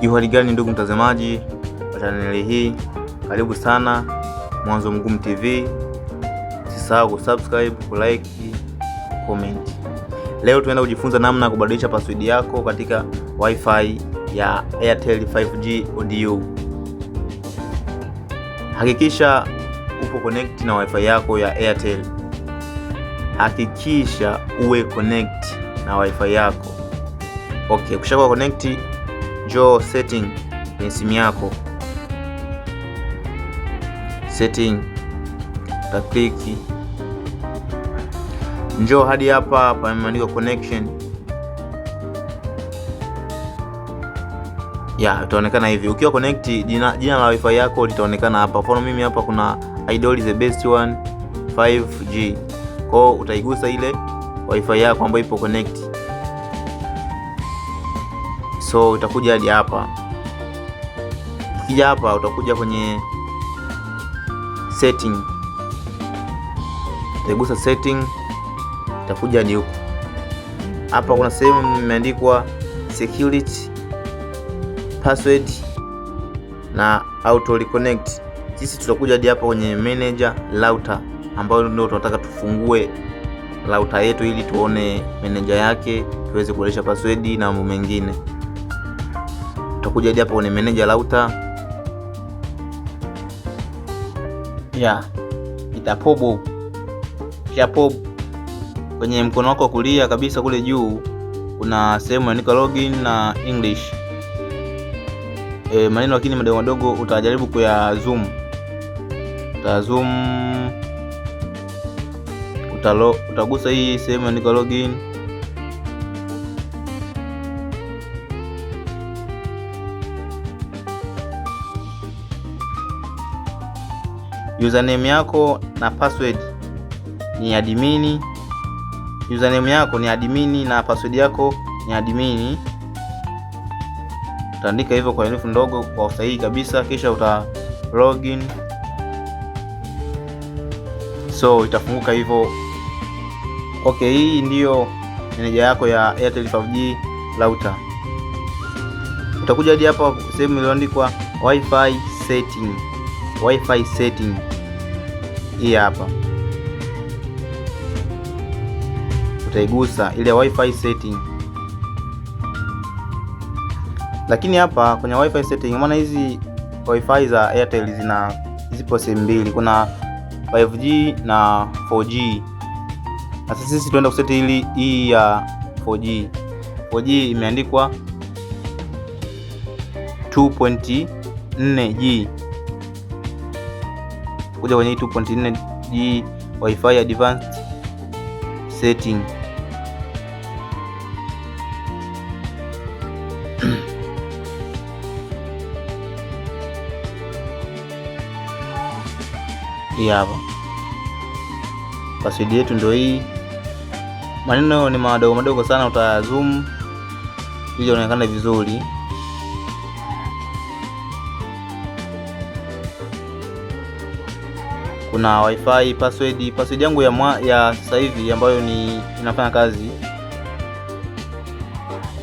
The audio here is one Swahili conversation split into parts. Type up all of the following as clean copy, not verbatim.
Hali gani ndugu mtazamaji wa chaneli hii, karibu sana Mwanzo Mgumu TV. Usisahau kusubscribe, kulike, comment. Leo tunaenda kujifunza namna ya kubadilisha password yako katika wifi ya Airtel 5G ODU. Hakikisha upo connect na wifi yako ya Airtel. Hakikisha uwe connect na wifi yako. Okay, ukishakuwa connect, njoo setting kwenye simu yako. Setting, utaklik, njoo hadi hapa pameandikwa connection. Itaonekana hivi. Ukiwa connect, jina la wifi yako litaonekana hapa. Mfano mimi hapa kuna Idol the best one 5G. Kwa hiyo utaigusa ile wifi yako ambayo ipo connect. So utakuja hadi hapa. Ukija hapa utakuja kwenye setting. Utagusa setting, utakuja hadi huko. Hapa kuna sehemu imeandikwa security, password na auto reconnect. Sisi tutakuja hadi hapa kwenye manager router, ambayo ndio tunataka tufungue router yetu ili tuone manager yake, tuweze kubadilisha password na mambo mengine. Tutakuja hadi hapa kwenye manager router. Itapobu. Kisha pop kwenye mkono wako wa kulia kabisa kule juu kuna sehemu inaandikwa login na English. Maneno lakini madogo madogo, utajaribu kuya zoom. Utagusa hii sehemu inaandikwa login. Username yako na password ni admin. Username yako ni admin na password yako ni admin. Utaandika hivyo kwa herufi ndogo kwa usahihi kabisa, kisha uta login. So itafunguka hivyo. Okay, hii ndiyo manager yako ya Airtel 5G router. Utakuja hadi hapa sehemu iliyoandikwa wifi setting. Wifi setting hii hapa, utaigusa ile wifi setting. Lakini hapa kwenye wifi setting, maana hizi wifi za Airtel zipo sehemu mbili, kuna 5G na 4G. Sasa sisi tunaenda kuseti hii ya 4G. 4G imeandikwa 2.4G. Kuja kwenye 2.4G wifi advanced setting. Hii hapa password yetu ndio hii. Maneno ni madogo madogo sana, utazoom ili ionekane vizuri. Kuna wifi password yangu ya sasa hivi ambayo inafanya kazi.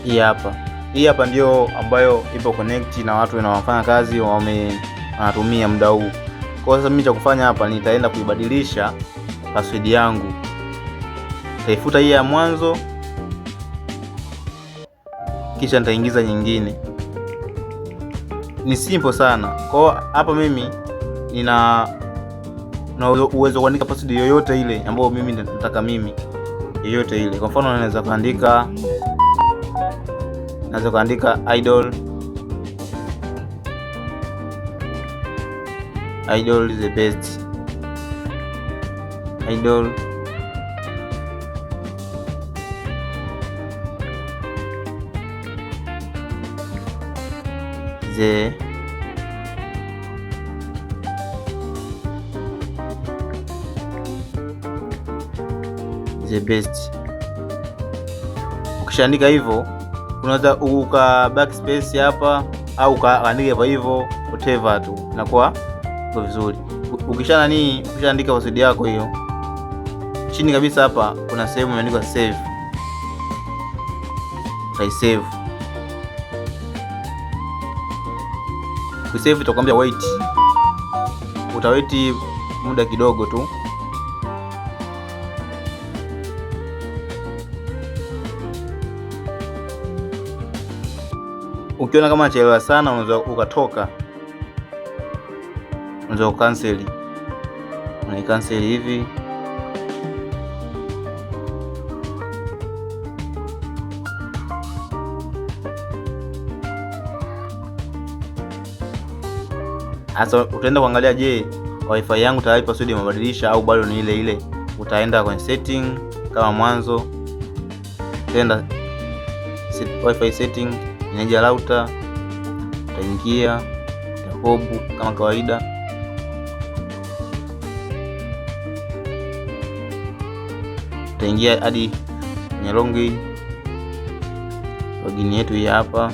Hii hapa ndio ambayo ipo connect na watu wanaofanya kazi wanatumia muda huu. Kwa sasa mimi cha kufanya hapa, nitaenda kuibadilisha password yangu. Nitaifuta hii ya mwanzo, kisha nitaingiza nyingine. Ni simple sana. Kwa hapa mimi nina uwezo kuandika password yoyote ile ambayo mimi nataka yoyote ile. Kwa mfano naweza kuandika Idol the best. Idol the best. Ukishaandika hivyo, unaweza uka backspace hapa au ukaandika hivyo whatever tu, inakuwa kwa vizuri. Ukishaandika password yako hiyo, chini kabisa hapa kuna sehemu imeandikwa save. Utai save. Ukisave itakwambia wait, utawait muda kidogo tu. Ukiona kama nachelewa sana, unaweza ukatoka, unaweza ukanseli, unaikanseli hivi. Sasa utaenda kuangalia, je, wifi yangu tayari password imebadilisha au bado ni ile ile. Utaenda kwenye setting kama mwanzo, utaenda wifi setting, inaja router, utaingia hub kama kawaida, utaingia hadi kwenye login yetu hii hapa.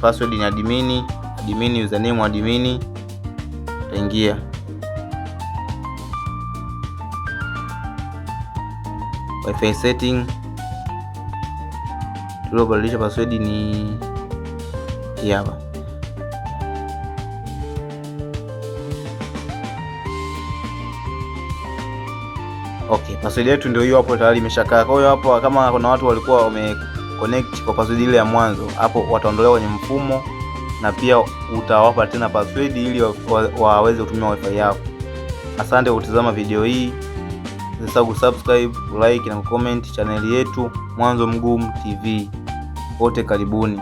Password ni admin, username admin, utaingia wifi setting. Tuliobadilisha password ni hii hapa. Okay, password yetu ndio hiyo hapo, tayari imeshakaa. Kwa hiyo hapo kama kuna watu walikuwa wameconnect kwa password ile ya mwanzo, hapo wataondolewa kwenye mfumo, na pia utawapa tena password ili waweze kutumia wifi yako. Asante kwa kutazama video hii. Usisahau kusubscribe, like na comment channel yetu Mwanzo Mgumu TV. Wote karibuni.